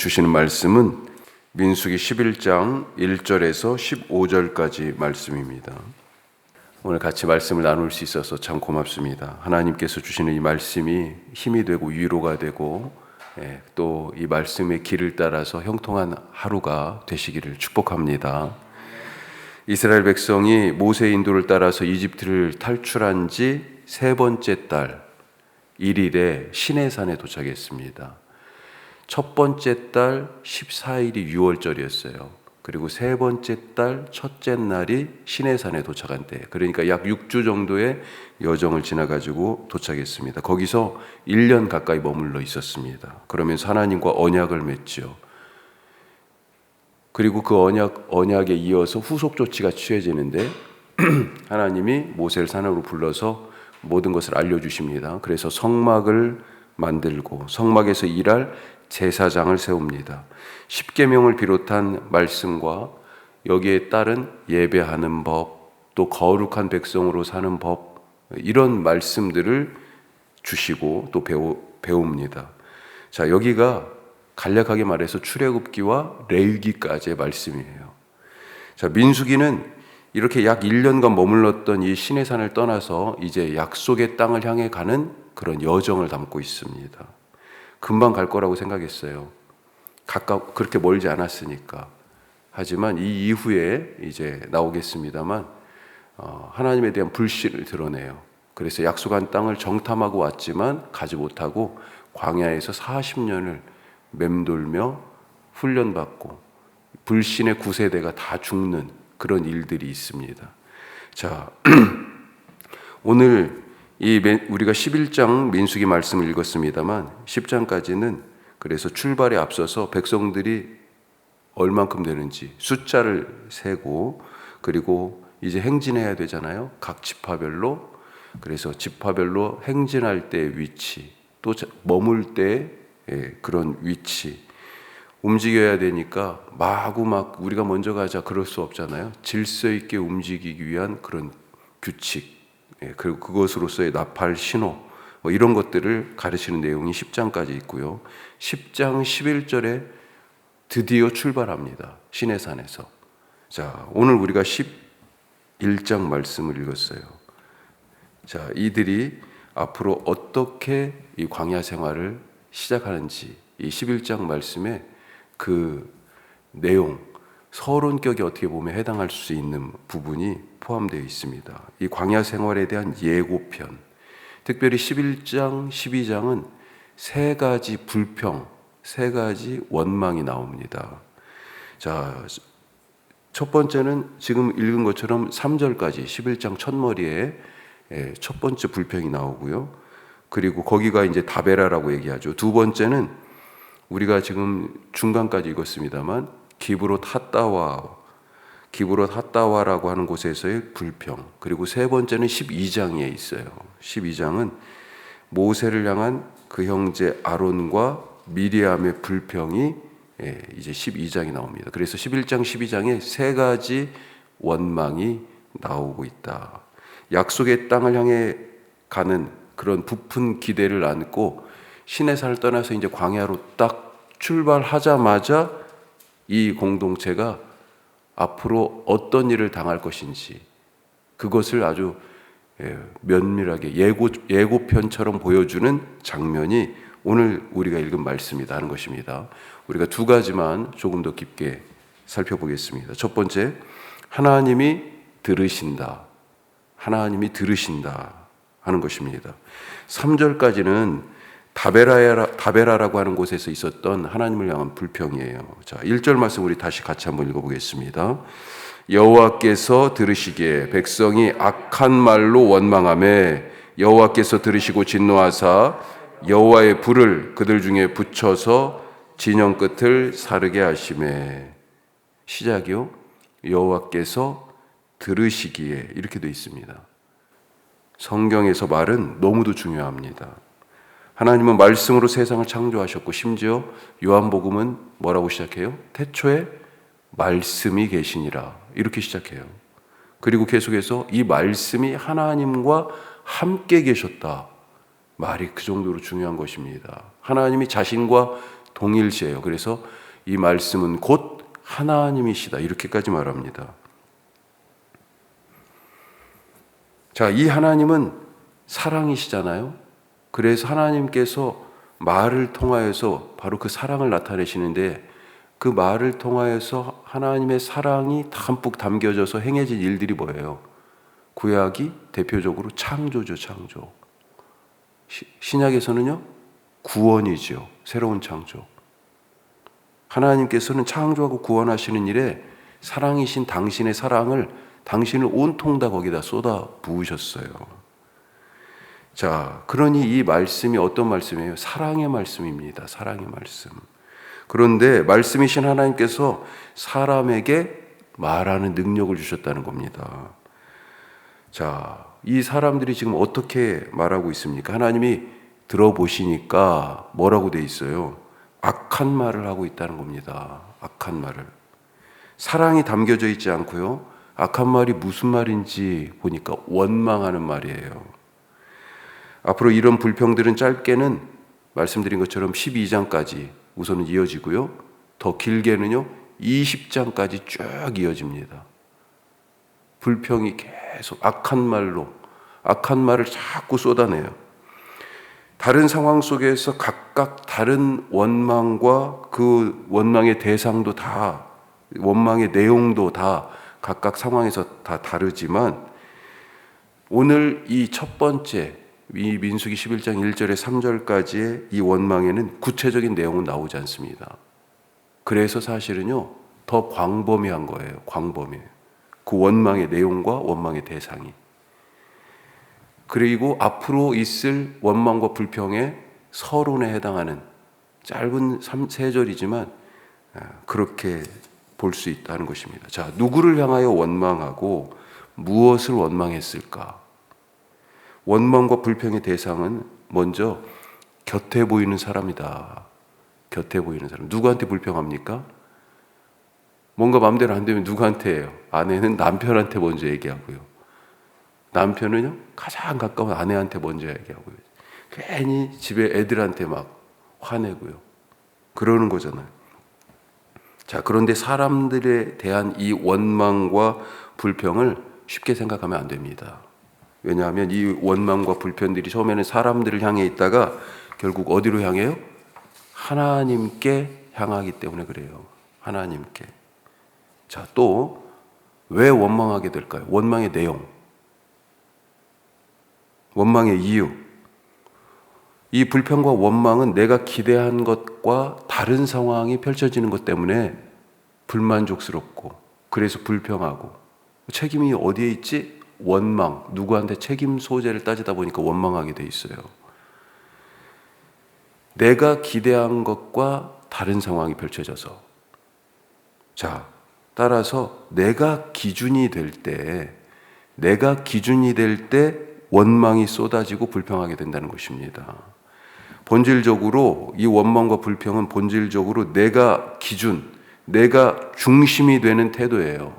주시는 말씀은 민수기 11장 1절에서 15절까지 말씀입니다. 오늘 같이 말씀을 나눌 수 있어서 참 고맙습니다. 하나님께서 주시는 이 말씀이 힘이 되고 위로가 되고 또 이 말씀의 길을 따라서 형통한 하루가 되시기를 축복합니다. 이스라엘 백성이 모세의 인도를 따라서 이집트를 탈출한 지 세 번째 달 1일에 시내산에 도착했습니다. 첫 번째 달 14일이 6월절이었어요. 그리고 세 번째 달 첫째 날이 시내산에 도착한 때, 그러니까 약 6주 정도의 여정을 지나가지고 도착했습니다. 거기서 1년 가까이 머물러 있었습니다. 그러면서 하나님과 언약을 맺죠. 그리고 그 언약에 이어서 후속 조치가 취해지는데 하나님이 모세를 산으로 불러서 모든 것을 알려주십니다. 그래서 성막을 만들고 성막에서 일할 제사장을 세웁니다. 십계명을 비롯한 말씀과 여기에 따른 예배하는 법, 또 거룩한 백성으로 사는 법, 이런 말씀들을 주시고 또 배웁니다. 자, 여기가 간략하게 말해서 출애굽기와 레위기까지의 말씀이에요. 자, 민수기는 이렇게 약 1년간 머물렀던 이 시내산을 떠나서 이제 약속의 땅을 향해 가는 그런 여정을 담고 있습니다. 금방 갈 거라고 생각했어요. 그렇게 멀지 않았으니까. 하지만 이 이후에 이제 나오겠습니다만 하나님에 대한 불신을 드러내요. 그래서 약속한 땅을 정탐하고 왔지만 가지 못하고 광야에서 40년을 맴돌며 훈련받고 불신의 9세대가 다 죽는 그런 일들이 있습니다. 자, 오늘 우리가 11장 민수기 말씀을 읽었습니다만 10장까지는 그래서 출발에 앞서서 백성들이 얼만큼 되는지 숫자를 세고, 그리고 이제 행진해야 되잖아요. 각 지파별로. 그래서 지파별로 행진할 때의 위치, 또 머물 때의 그런 위치, 움직여야 되니까 마구 우리가 먼저 가자 그럴 수 없잖아요. 질서 있게 움직이기 위한 그런 규칙, 그리고 그것으로서의 나팔 신호, 이런 것들을 가르치는 내용이 10장까지 있고요. 10장 11절에 드디어 출발합니다. 시내산에서. 자, 오늘 우리가 11장 말씀을 읽었어요. 자, 이들이 앞으로 어떻게 이 광야 생활을 시작하는지 이 11장 말씀에 그 내용, 서론격에 어떻게 보면 해당할 수 있는 부분이 포함되어 있습니다. 이 광야 생활에 대한 예고편, 특별히 11장, 12장은 세 가지 불평, 세 가지 원망이 나옵니다. 자, 첫 번째는 지금 읽은 것처럼 3절까지 11장 첫머리에 첫 번째 불평이 나오고요. 그리고 거기가 이제 다베라라고 얘기하죠. 두 번째는 우리가 지금 중간까지 읽었습니다만 기브롯 핫다와라고 하는 곳에서의 불평, 그리고 세 번째는 12장에 있어요. 12장은 모세를 향한 그 형제 아론과 미리암의 불평이 이제 12장이 나옵니다. 그래서 11장, 12장에 세 가지 원망이 나오고 있다. 약속의 땅을 향해 가는 그런 부푼 기대를 안고 시내산을 떠나서 이제 광야로 딱 출발하자마자 이 공동체가 앞으로 어떤 일을 당할 것인지 그것을 아주 면밀하게 예고편처럼 보여주는 장면이 오늘 우리가 읽은 말씀이다 하는 것입니다. 우리가 두 가지만 조금 더 깊게 살펴보겠습니다. 첫 번째, 하나님이 들으신다. 하나님이 들으신다 하는 것입니다. 3절까지는 다베라라고 하는 곳에서 있었던 하나님을 향한 불평이에요. 자, 1절 말씀 우리 다시 같이 한번 읽어보겠습니다. 여호와께서 들으시기에 백성이 악한 말로 원망하매 여호와께서 들으시고 진노하사 여호와의 불을 그들 중에 붙여서 진영 끝을 사르게 하시매. 시작이요. 여호와께서 들으시기에, 이렇게 되어 있습니다. 성경에서 말은 너무도 중요합니다. 하나님은 말씀으로 세상을 창조하셨고, 심지어 요한복음은 뭐라고 시작해요? 태초에 말씀이 계시니라, 이렇게 시작해요. 그리고 계속해서 이 말씀이 하나님과 함께 계셨다. 말이 그 정도로 중요한 것입니다. 하나님이 자신과 동일시해요. 그래서 이 말씀은 곧 하나님이시다. 이렇게까지 말합니다. 자, 이 하나님은 사랑이시잖아요. 그래서 하나님께서 말을 통하여서 바로 그 사랑을 나타내시는데, 그 말을 통하여서 하나님의 사랑이 담뿍 담겨져서 행해진 일들이 뭐예요? 구약이 대표적으로 창조죠, 창조. 신약에서는요, 구원이죠. 새로운 창조. 하나님께서는 창조하고 구원하시는 일에 사랑이신 당신의 사랑을, 당신을 온통 다 거기다 쏟아 부으셨어요. 자, 그러니 이 말씀이 어떤 말씀이에요? 사랑의 말씀입니다. 사랑의 말씀. 그런데 말씀이신 하나님께서 사람에게 말하는 능력을 주셨다는 겁니다. 자, 이 사람들이 지금 어떻게 말하고 있습니까? 하나님이 들어보시니까 뭐라고 돼 있어요? 악한 말을 하고 있다는 겁니다. 악한 말을. 사랑이 담겨져 있지 않고요. 악한 말이 무슨 말인지 보니까 원망하는 말이에요. 앞으로 이런 불평들은 짧게는 말씀드린 것처럼 12장까지 우선은 이어지고요. 더 길게는요, 20장까지 쭉 이어집니다. 불평이 계속 악한 말을 자꾸 쏟아내요. 다른 상황 속에서 각각 다른 원망과 그 원망의 대상도 다, 원망의 내용도 다 각각 상황에서 다 다르지만, 오늘 이 첫 번째, 이 민수기 11장 1절에 3절까지의 이 원망에는 구체적인 내용은 나오지 않습니다. 그래서 사실은요, 더 광범위한 거예요. 광범위해요. 그 원망의 내용과 원망의 대상이. 그리고 앞으로 있을 원망과 불평의 서론에 해당하는 짧은 3절이지만 그렇게 볼 수 있다는 것입니다. 자, 누구를 향하여 원망하고 무엇을 원망했을까? 원망과 불평의 대상은 먼저 곁에 보이는 사람이다. 곁에 보이는 사람. 누구한테 불평합니까? 뭔가 마음대로 안 되면 누구한테 해요? 아내는 남편한테 먼저 얘기하고요. 남편은요, 가장 가까운 아내한테 먼저 얘기하고요. 괜히 집에 애들한테 막 화내고요. 그러는 거잖아요. 자, 그런데 사람들에 대한 이 원망과 불평을 쉽게 생각하면 안 됩니다. 왜냐하면 이 원망과 불평들이 처음에는 사람들을 향해 있다가 결국 어디로 향해요? 하나님께 향하기 때문에 그래요. 하나님께. 자, 또 왜 원망하게 될까요? 원망의 내용, 원망의 이유. 이 불평과 원망은 내가 기대한 것과 다른 상황이 펼쳐지는 것 때문에 불만족스럽고, 그래서 불평하고. 책임이 어디에 있지? 원망. 누구한테 책임 소재를 따지다 보니까 원망하게 돼 있어요. 내가 기대한 것과 다른 상황이 펼쳐져서. 자, 따라서 내가 기준이 될 때 원망이 쏟아지고 불평하게 된다는 것입니다. 본질적으로 이 원망과 불평은 본질적으로 내가 기준, 내가 중심이 되는 태도예요.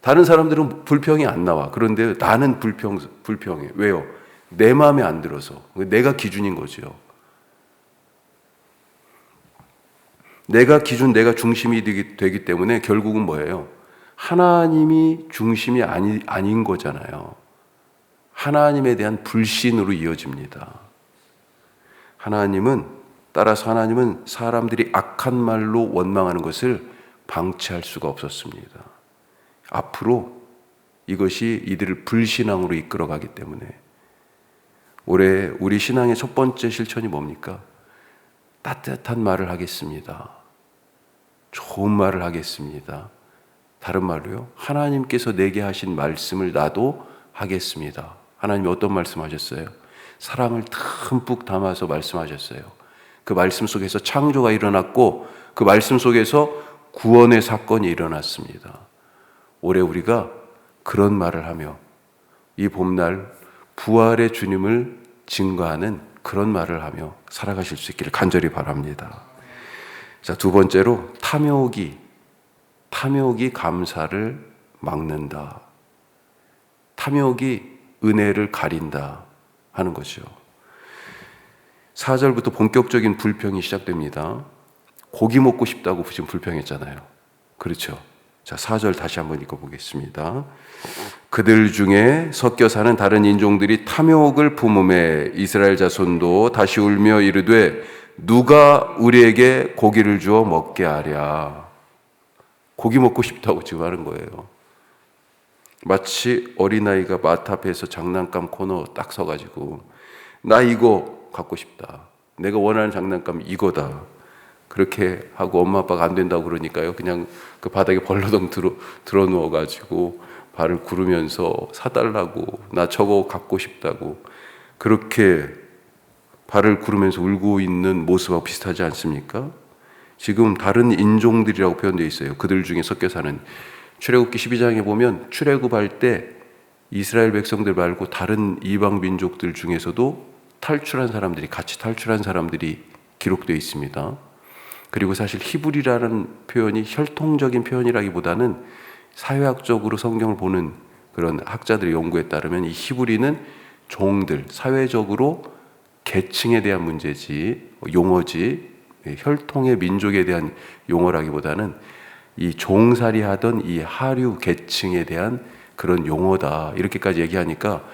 다른 사람들은 불평이 안 나와. 그런데 나는 불평해. 왜요? 내 마음에 안 들어서. 내가 기준인 거죠. 내가 기준, 내가 중심이 되기 때문에 결국은 뭐예요? 하나님이 중심이 아닌 거잖아요. 하나님에 대한 불신으로 이어집니다. 따라서 하나님은 사람들이 악한 말로 원망하는 것을 방치할 수가 없었습니다. 앞으로 이것이 이들을 불신앙으로 이끌어가기 때문에 올해 우리 신앙의 첫 번째 실천이 뭡니까? 따뜻한 말을 하겠습니다. 좋은 말을 하겠습니다. 다른 말로요, 하나님께서 내게 하신 말씀을 나도 하겠습니다. 하나님이 어떤 말씀하셨어요? 사랑을 듬뿍 담아서 말씀하셨어요. 그 말씀 속에서 창조가 일어났고 그 말씀 속에서 구원의 사건이 일어났습니다. 올해 우리가 그런 말을 하며 이 봄날 부활의 주님을 증거하는 그런 말을 하며 살아가실 수 있기를 간절히 바랍니다. 자, 두 번째로 탐욕이 감사를 막는다. 탐욕이 은혜를 가린다 하는 것이죠. 4절부터 본격적인 불평이 시작됩니다. 고기 먹고 싶다고 지금 불평했잖아요. 그렇죠? 자, 4절 다시 한번 읽어보겠습니다. 그들 중에 섞여 사는 다른 인종들이 탐욕을 품음에 이스라엘 자손도 다시 울며 이르되 누가 우리에게 고기를 주어 먹게 하랴. 고기 먹고 싶다고 지금 하는 거예요. 마치 어린아이가 마트 앞에서 장난감 코너 딱 서가지고 나 이거 갖고 싶다. 내가 원하는 장난감 이거다. 그렇게 하고 엄마 아빠가 안 된다고 그러니까요. 그냥 그 바닥에 벌러덩 들어 누워가지고 발을 구르면서 사달라고 나 저거 갖고 싶다고 그렇게 발을 구르면서 울고 있는 모습하고 비슷하지 않습니까? 지금 다른 인종들이라고 표현되어 있어요. 그들 중에 섞여 사는. 출애굽기 12장에 보면 출애굽할 때 이스라엘 백성들 말고 다른 이방 민족들 중에서도 탈출한 사람들이 같이 탈출한 사람들이 기록되어 있습니다. 그리고 사실 히브리라는 표현이 혈통적인 표현이라기보다는 사회학적으로 성경을 보는 그런 학자들의 연구에 따르면 이 히브리는 종들, 사회적으로 계층에 대한 문제지 용어지 혈통의 민족에 대한 용어라기보다는 이 종살이 하던 이 하류 계층에 대한 그런 용어다 이렇게까지 얘기하니까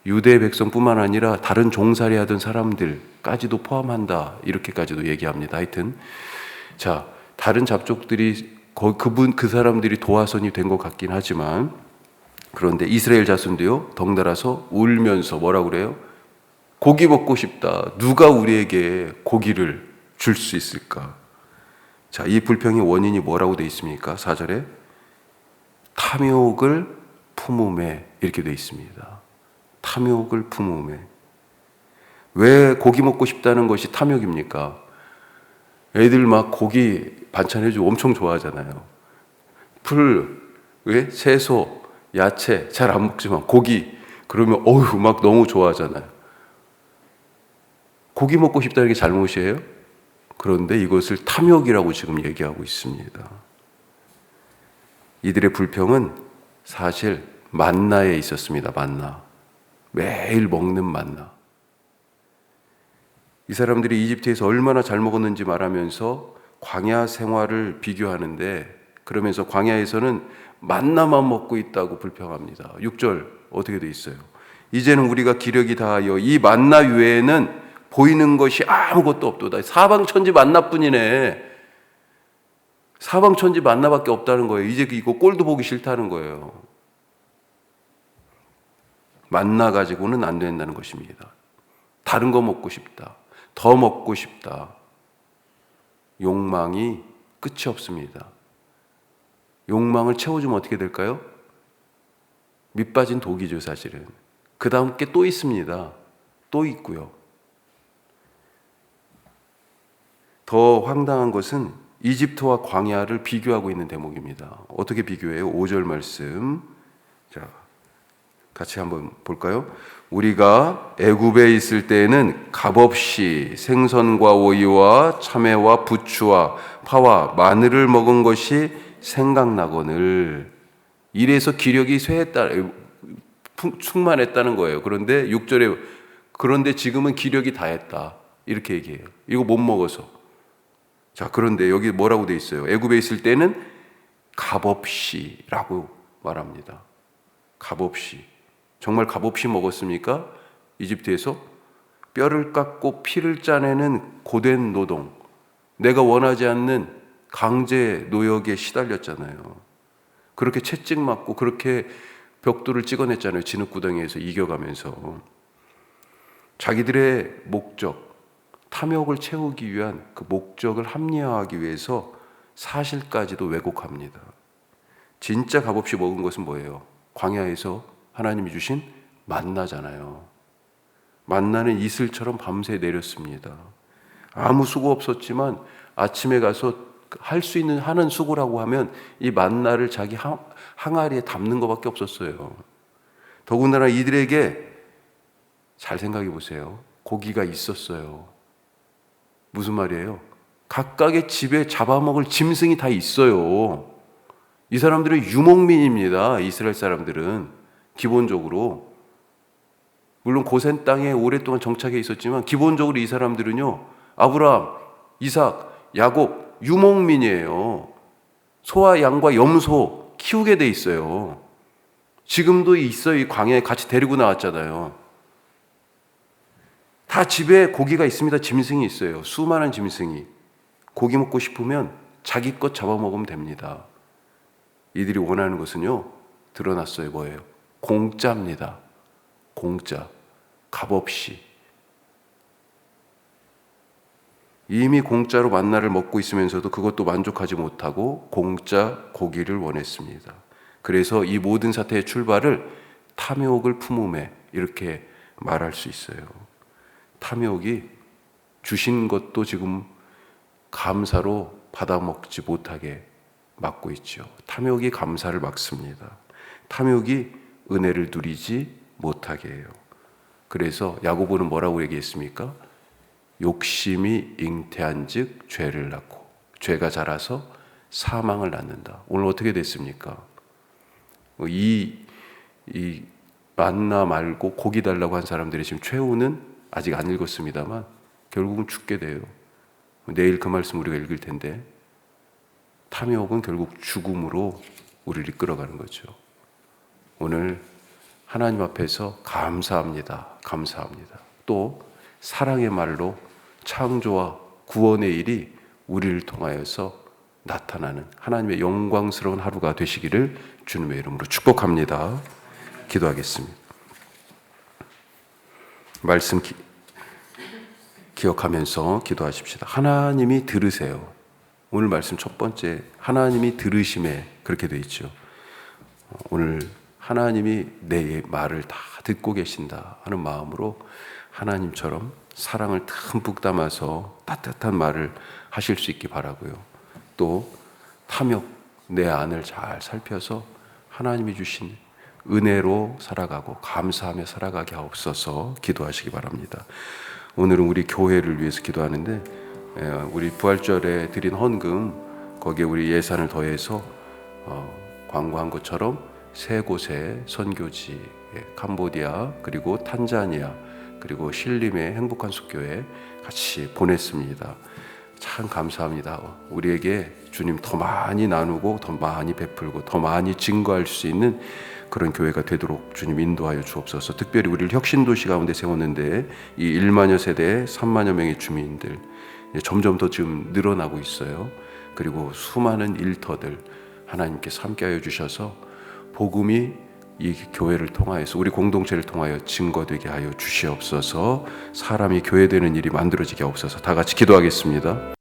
유대 백성뿐만 아니라 다른 종살이 하던 사람들까지도 포함한다 이렇게까지도 얘기합니다. 하여튼 자, 다른 잡족들이 그 사람들이 도화선이 된 것 같긴 하지만 그런데 이스라엘 자손도요 덩달아서 울면서 뭐라고 그래요? 고기 먹고 싶다. 누가 우리에게 고기를 줄 수 있을까? 자, 이 불평의 원인이 뭐라고 되어 있습니까? 4절에 탐욕을 품음에 이렇게 되어 있습니다. 탐욕을 품음에. 왜 고기 먹고 싶다는 것이 탐욕입니까? 애들 막 고기 반찬 해주고 엄청 좋아하잖아요. 풀, 왜? 채소, 야채 잘 안 먹지만 고기 그러면 어휴 막 너무 좋아하잖아요. 고기 먹고 싶다는 게 잘못이에요? 그런데 이것을 탐욕이라고 지금 얘기하고 있습니다. 이들의 불평은 사실 만나에 있었습니다. 만나. 매일 먹는 만나. 이 사람들이 이집트에서 얼마나 잘 먹었는지 말하면서 광야 생활을 비교하는데 그러면서 광야에서는 만나만 먹고 있다고 불평합니다. 6절 어떻게 돼 있어요? 이제는 우리가 기력이 다하여 이 만나 외에는 보이는 것이 아무것도 없도다. 사방천지 만나뿐이네. 사방천지 만나밖에 없다는 거예요. 이제 이거 꼴도 보기 싫다는 거예요. 만나 가지고는 안 된다는 것입니다. 다른 거 먹고 싶다. 더 먹고 싶다. 욕망이 끝이 없습니다. 욕망을 채워주면 어떻게 될까요? 밑빠진 독이죠, 사실은. 그 다음 게 또 있습니다. 또 있고요. 더 황당한 것은 이집트와 광야를 비교하고 있는 대목입니다. 어떻게 비교해요? 5절 말씀. 자, 같이 한번 볼까요? 우리가 애굽에 있을 때에는 값없이 생선과 오이와 참외와 부추와 파와 마늘을 먹은 것이 생각나거늘. 이래서 기력이 충만했다는 거예요. 그런데 6절에 그런데 지금은 기력이 다했다. 이렇게 얘기해요. 이거 못 먹어서. 자, 그런데 여기 뭐라고 돼 있어요? 애굽에 있을 때는 값없이라고 말합니다. 값없이. 정말 값없이 먹었습니까? 이집트에서 뼈를 깎고 피를 짜내는 고된 노동, 내가 원하지 않는 강제 노역에 시달렸잖아요. 그렇게 채찍 맞고 그렇게 벽돌을 찍어냈잖아요. 진흙구덩이에서 이겨가면서. 자기들의 목적, 탐욕을 채우기 위한 그 목적을 합리화하기 위해서 사실까지도 왜곡합니다. 진짜 값없이 먹은 것은 뭐예요? 광야에서 하나님이 주신 만나잖아요. 만나는 이슬처럼 밤새 내렸습니다. 아무 수고 없었지만 아침에 가서 할 수 있는 하는 수고라고 하면 이 만나를 자기 항아리에 담는 것밖에 없었어요. 더군다나 이들에게 잘 생각해 보세요. 고기가 있었어요. 무슨 말이에요? 각각의 집에 잡아먹을 짐승이 다 있어요. 이 사람들은 유목민입니다. 이스라엘 사람들은 기본적으로. 물론 고센 땅에 오랫동안 정착해 있었지만 기본적으로 이 사람들은요, 아브라함, 이삭, 야곱 유목민이에요. 소와 양과 염소 키우게 돼 있어요. 지금도 있어요. 이 광야에 같이 데리고 나왔잖아요. 다 집에 고기가 있습니다. 짐승이 있어요. 수많은 짐승이. 고기 먹고 싶으면 자기 것 잡아먹으면 됩니다. 이들이 원하는 것은요, 드러났어요. 뭐예요? 공짜입니다. 공짜. 값없이. 이미 공짜로 만나를 먹고 있으면서도 그것도 만족하지 못하고 공짜 고기를 원했습니다. 그래서 이 모든 사태의 출발을 탐욕을 품음에 이렇게 말할 수 있어요. 탐욕이 주신 것도 지금 감사로 받아먹지 못하게 막고 있죠. 탐욕이 감사를 막습니다. 탐욕이 은혜를 누리지 못하게 해요. 그래서 야고보는 뭐라고 얘기했습니까? 욕심이 잉태한즉 죄를 낳고 죄가 자라서 사망을 낳는다. 오늘 어떻게 됐습니까? 이 만나 말고 고기 달라고 한 사람들이 지금 최후는 아직 안 읽었습니다만 결국은 죽게 돼요. 내일 그 말씀 우리가 읽을 텐데 탐욕은 결국 죽음으로 우리를 이끌어가는 거죠. 오늘 하나님 앞에서 감사합니다. 감사합니다. 또 사랑의 말로 창조와 구원의 일이 우리를 통하여서 나타나는 하나님의 영광스러운 하루가 되시기를 주님의 이름으로 축복합니다. 기도하겠습니다. 말씀 기억하면서 기도하십시다. 하나님이 들으세요. 오늘 말씀 첫 번째, 하나님이 들으심에 그렇게 되어 있죠. 오늘 하나님이 내 말을 다 듣고 계신다 하는 마음으로 하나님처럼 사랑을 듬뿍 담아서 따뜻한 말을 하실 수 있기 바라고요. 또 탐욕, 내 안을 잘 살펴서 하나님이 주신 은혜로 살아가고 감사하며 살아가게 하옵소서 기도하시기 바랍니다. 오늘은 우리 교회를 위해서 기도하는데 우리 부활절에 드린 헌금 거기에 우리 예산을 더해서 광고한 것처럼 세 곳의 선교지 캄보디아 그리고 탄자니아 그리고 신림의 행복한 숙교에 같이 보냈습니다. 참 감사합니다. 우리에게 주님 더 많이 나누고 더 많이 베풀고 더 많이 증거할 수 있는 그런 교회가 되도록 주님 인도하여 주옵소서. 특별히 우리를 혁신도시 가운데 세웠는데 이 1만여 세대에 3만여 명의 주민들 점점 더 지금 늘어나고 있어요. 그리고 수많은 일터들 하나님께서 함께하여 주셔서 복음이 이 교회를 통하여서 우리 공동체를 통하여 증거되게 하여 주시옵소서. 사람이 교회되는 일이 만들어지게 하옵소서. 다 같이 기도하겠습니다.